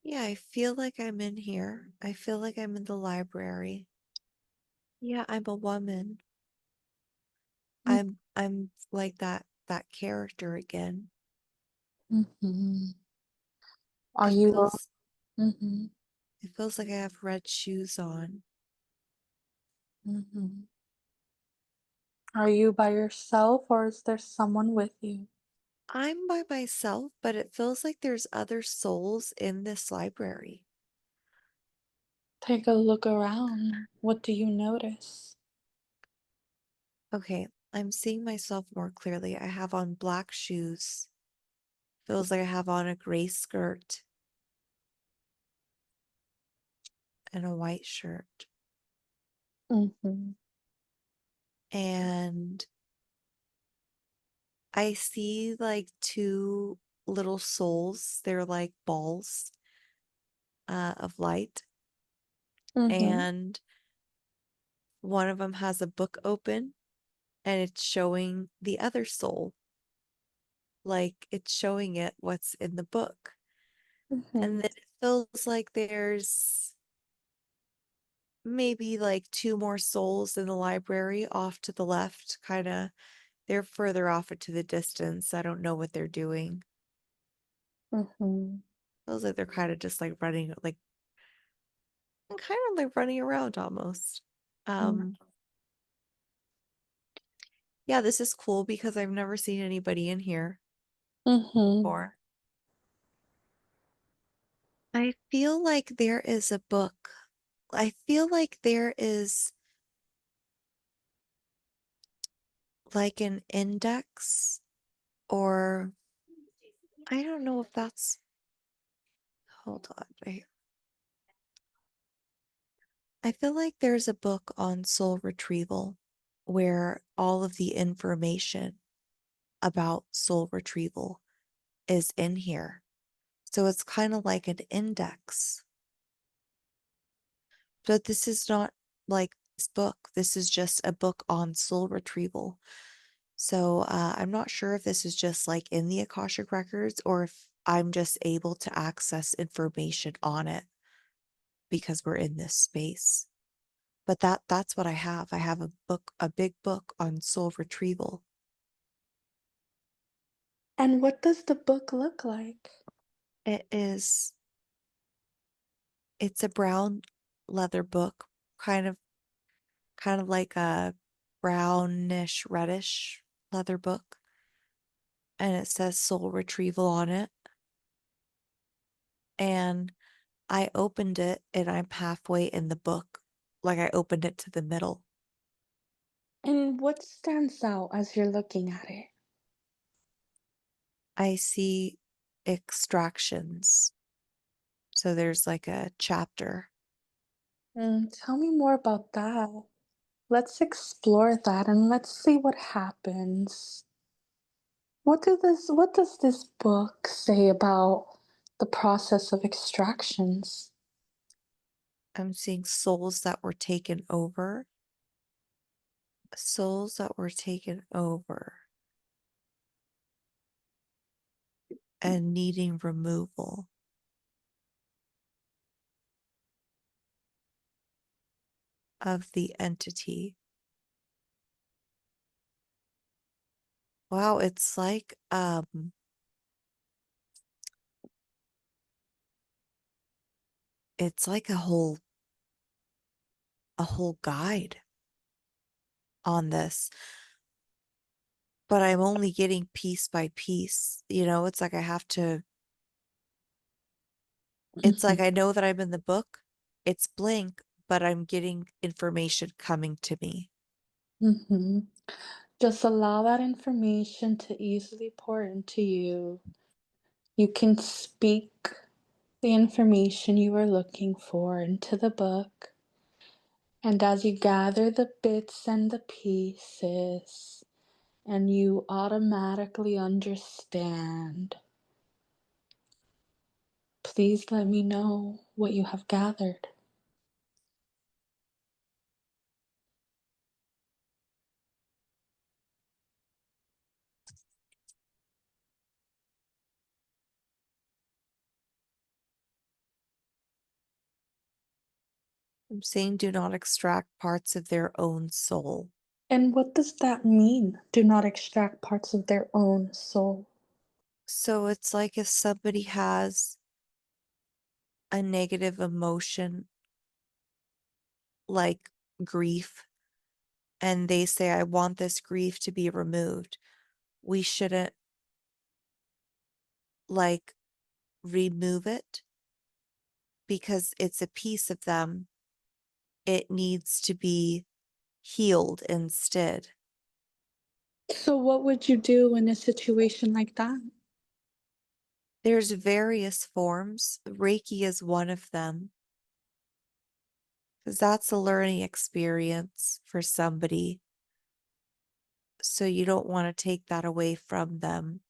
Yeah, I feel like I'm in here. I feel like I'm in the library. Yeah, I'm a woman. I'm like that character again. Mm-hmm. Are It you? feels Mm-hmm. it feels like I have red shoes on. Mm-hmm. Are you by yourself or is there someone with you? I'm by myself, but it feels like there's other souls in this library. Take a look around. What do you notice? Okay, I'm seeing myself more clearly. I have on black shoes. Feels like I have on a gray skirt and a white shirt. Mm-hmm. And I see like two little souls. They're like balls of light. Mm-hmm. And one of them has a book open and it's showing the other soul. Like it's showing it what's in the book. And Mm-hmm. then it feels like there's maybe like two more souls in the library off to the left, kind of. They're further off into the distance. I don't know what they're doing. Mm-hmm. Feels like they're kind of just like running, like kind of like running around almost. Um, yeah, this is cool because I've never seen anybody in here Mm-hmm. before. I feel like there is a book. I feel like there is like an index, or I don't know if that's, hold on. I feel like there's a book on soul retrieval where all of the information about soul retrieval is in here. So it's kind of like an index. But this is not like this book. This is just a book on soul retrieval. So I'm not sure if this is just like in the Akashic Records or if I'm just able to access information on it because we're in this space. But that's what I have. I have a book, a big book on soul retrieval. And what does the book look like? It is, it's a brown leather book, kind of like a brownish reddish leather book, and it says soul retrieval on it. And I opened it and I'm halfway in the book. Like I opened it to the middle. And what stands out as you're looking at it? I see extractions. So there's like a chapter. Tell me more about that. Let's explore that and let's see what happens. What does this book say about the process of extractions? I'm seeing souls that were taken over, souls that were taken over and needing removal of the entity. Wow, it's like a whole guide on this, but I'm only getting piece by piece. You know, it's like I have to, it's like I know that I'm in the book. It's blank, but I'm getting information coming to me. hmm Just allow that information to easily pour into you. You can speak the information you are looking for into the book. And as you gather the bits and the pieces, and you automatically understand, please let me know what you have gathered. I'm saying do not extract parts of their own soul. And what does that mean? Do not extract parts of their own soul. So it's like if somebody has a negative emotion like grief and they say, I want this grief to be removed, we shouldn't like remove it because it's a piece of them. It needs to be healed instead. So, what would you do in a situation like that? There's various forms. Reiki is one of them because that's a learning experience for somebody. So you don't want to take that away from them.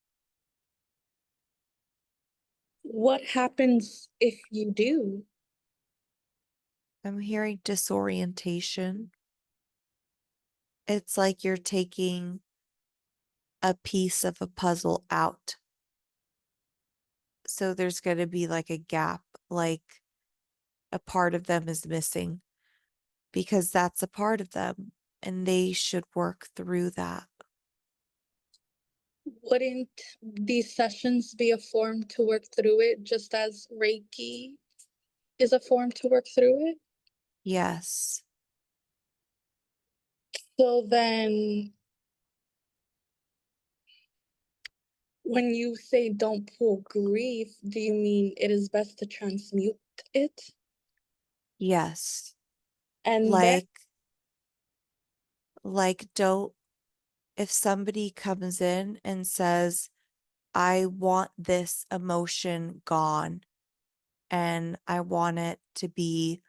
What happens if you do? I'm hearing disorientation. It's like you're taking a piece of a puzzle out. So there's going to be like a gap, like a part of them is missing because that's a part of them and they should work through that. Wouldn't these sessions be a form to work through it, just as Reiki is a form to work through it? Yes. So then, when you say don't pull grief, do you mean it is best to transmute it? Yes. And then Like, don't, if somebody comes in and says, I want this emotion gone and I want it to be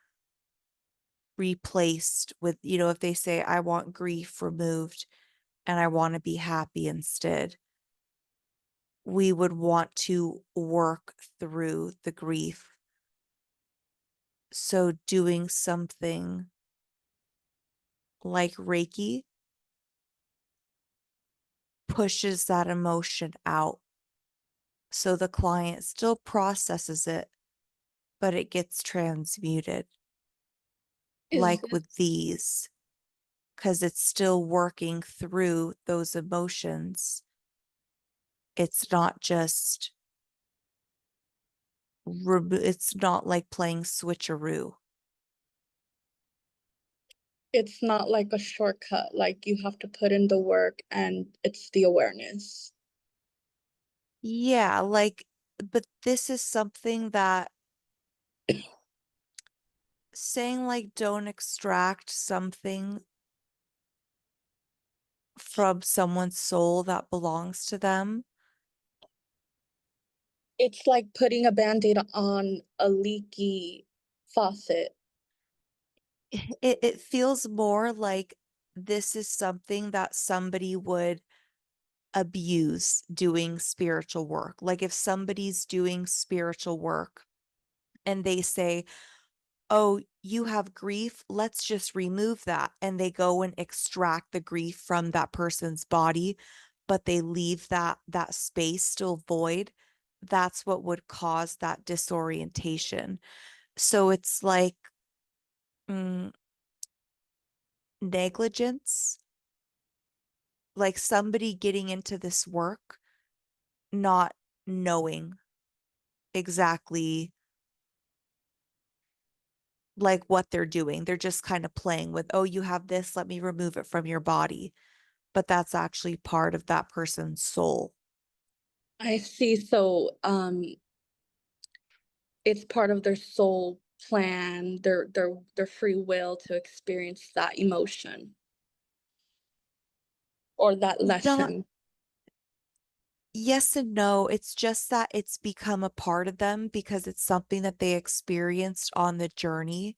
replaced with, if they say, I want grief removed and I want to be happy instead, we would want to work through the grief. So doing something like Reiki pushes that emotion out. So the client still processes it, but it gets transmuted, is like this with these, because it's still working through those emotions. It's not just, it's not like playing switcheroo. it's not like a shortcut, like you have to put in the work and it's the awareness. Yeah, like, but this is something that saying, like, don't extract something from someone's soul that belongs to them. It's like putting a band-aid on a leaky faucet. It feels more like this is something that somebody would abuse doing spiritual work. Like if somebody's doing spiritual work and they say, oh, you have grief, let's just remove that. And they go and extract the grief from that person's body, but they leave that space still void. That's what would cause that disorientation. So it's like mm, negligence, like somebody getting into this work, not knowing exactly like what they're doing. They're just kind of playing with, oh, you have this, let me remove it from your body. But that's actually part of that person's soul. I see. So, it's part of their soul plan, their free will to experience that emotion or that Not lesson. yes and no. It's just that it's become a part of them because it's something that they experienced on the journey,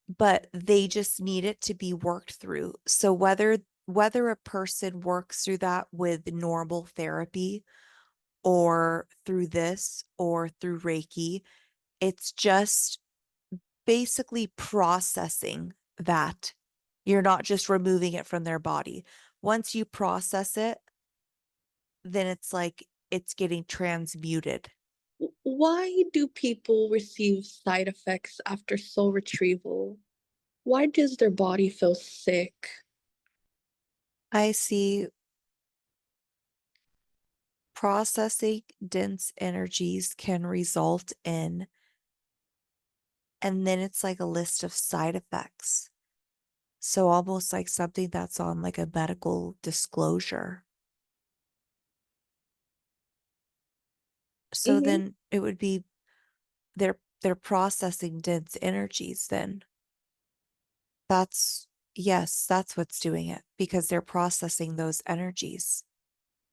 but they just need it to be worked through. So whether a person works through that with normal therapy or through this or through Reiki, it's just basically processing that. You're not just removing it from their body. Once you process it, then it's like it's getting transmuted. Why do people receive side effects after soul retrieval? Why does their body feel sick? I see processing dense energies can result in, and then it's like a list of side effects. So almost like something that's on like a medical disclosure. So Mhm. then it would be they're processing dense energies then. That's yes, that's what's doing it because they're processing those energies.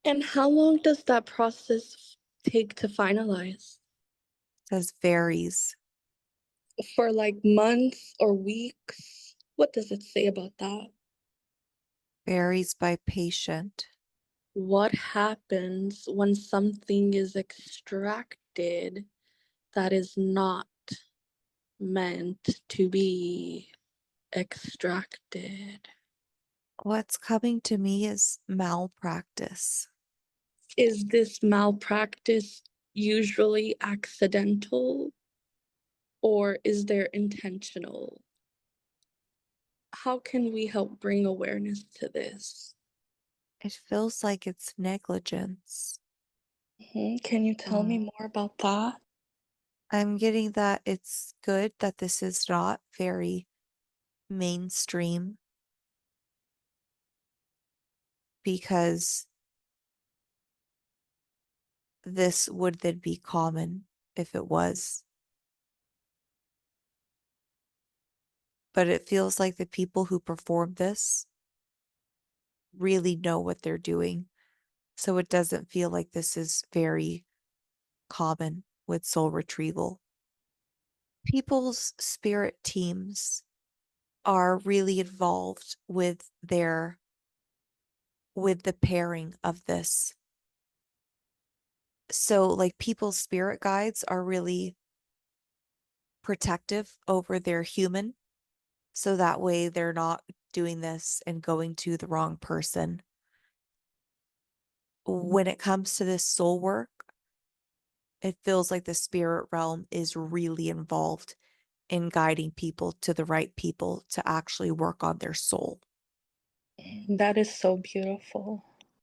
And how long does that process take to finalize? Says varies, For like months or weeks? What does it say about that? varies by patient. What happens when something is extracted that is not meant to be extracted? What's coming to me is malpractice. Is this malpractice usually accidental or is there intentional? How can we help bring awareness to this? It feels like it's negligence. Can you tell me Mm. more about that? I'm getting that it's good that this is not very mainstream because this would then be common if it was. But it feels like the people who perform this really know what they're doing. So it doesn't feel like this is very common with soul retrieval. People's spirit teams are really involved with the pairing of this. So like people's spirit guides are really protective over their human. So that way they're not doing this and going to the wrong person. When it comes to this soul work, it feels like the spirit realm is really involved in guiding people to the right people to actually work on their soul. That is so beautiful.